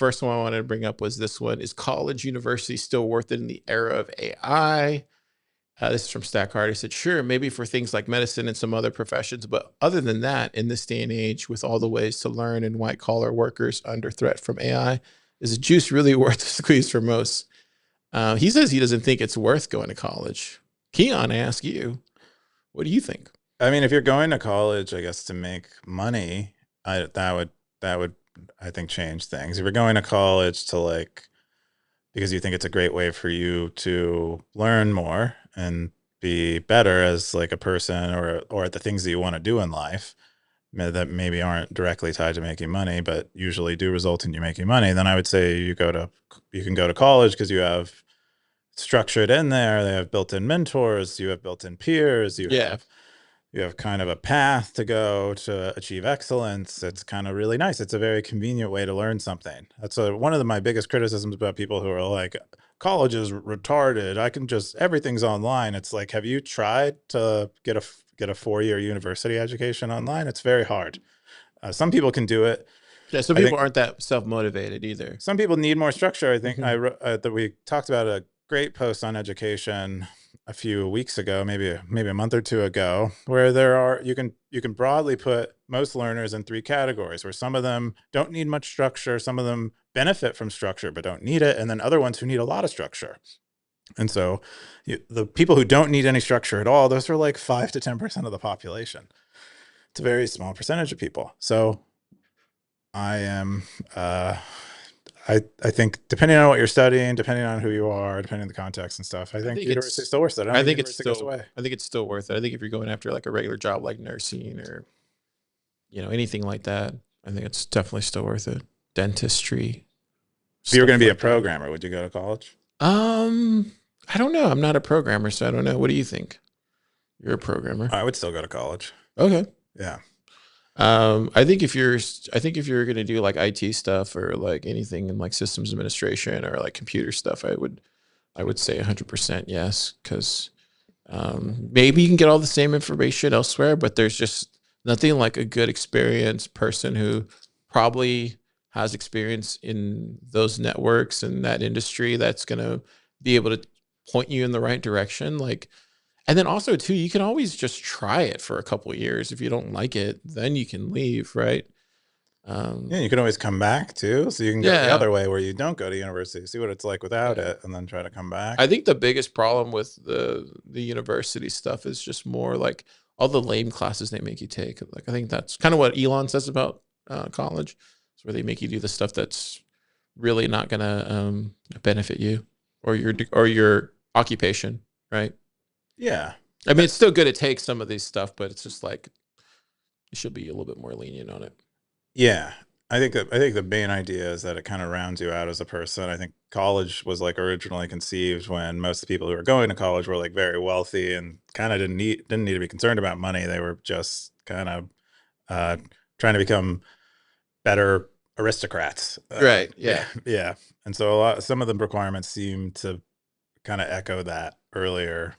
first one I wanted to bring up was this one. Is college university still worth it in the era of AI? This is from Stacker. He said, sure, maybe for things like medicine and some other professions. But other than that, in this day and age, with all the ways to learn and white collar workers under threat from AI, is the juice really worth the squeeze for most? He says he doesn't think it's worth going to college. Keyan, I ask you, what do you think? I mean, if you're going to college, I guess to make money, that would I think change things. If you're going to college to like because you think it's a great way for you to learn more and be better as like a person or at the things that you want to do in life that maybe aren't directly tied to making money, but usually do result in you making money, then I would say you can go to college because you have structured in there. They have built-in mentors, you have built-in peers, Yeah. you have kind of a path to go to achieve excellence. It's kind of really nice. It's a very convenient way to learn something. That's one of my biggest criticisms about people who are like, college is retarded. Everything's online. It's like, have you tried to get a 4-year university education online? It's very hard. Some people can do it. Yeah, some I people think aren't that self-motivated either. some people need more structure. I think that we talked about a great post on education a few weeks ago, maybe a month or two ago, where you can broadly put most learners in 3 categories, where some of them don't need much structure, some of them benefit from structure but don't need it, and then other ones who need a lot of structure. And so the people who don't need any structure at all, those are like 5 to 10% of the population. It's a very small percentage of people. So I am I think depending on what you're studying, depending on who you are, depending on the context and stuff, I think university is still worth it. I think university goes away. I think it's still worth it. I think if you're going after like a regular job like nursing or anything like that, I think it's definitely still worth it. Dentistry. If you were going to be a stuff like that. programmer, would you go to college? I don't know. I'm not a programmer, so I don't know. What do you think? You're a programmer. I would still go to college. Okay. Yeah. I think if you're going to do like IT stuff or like anything in like systems administration or like computer stuff, I would say 100% yes, because maybe you can get all the same information elsewhere, but there's just nothing like a good experienced person who probably has experience in those networks and that industry that's going to be able to point you in the right direction. Like, and then also too, you can always just try it for a couple of years. If you don't like it, then you can leave, right? Yeah, you can always come back too. So you can go the other way where you don't go to university, see what it's like without it, and then try to come back. I think the biggest problem with the university stuff is just more like all the lame classes they make you take. Like I think that's kind of what Elon says about college. It's where they make you do the stuff that's really not gonna benefit you or your occupation, right? Yeah. I mean, it's still good to take some of these stuff, but it's just like you should be a little bit more lenient on it. Yeah. I think the main idea is that it kind of rounds you out as a person. I think college was like originally conceived when most of the people who were going to college were like very wealthy and kind of didn't need to be concerned about money. They were just kind of trying to become better aristocrats. Right. Yeah. Yeah. And so some of the requirements seem to kind of echo that earlier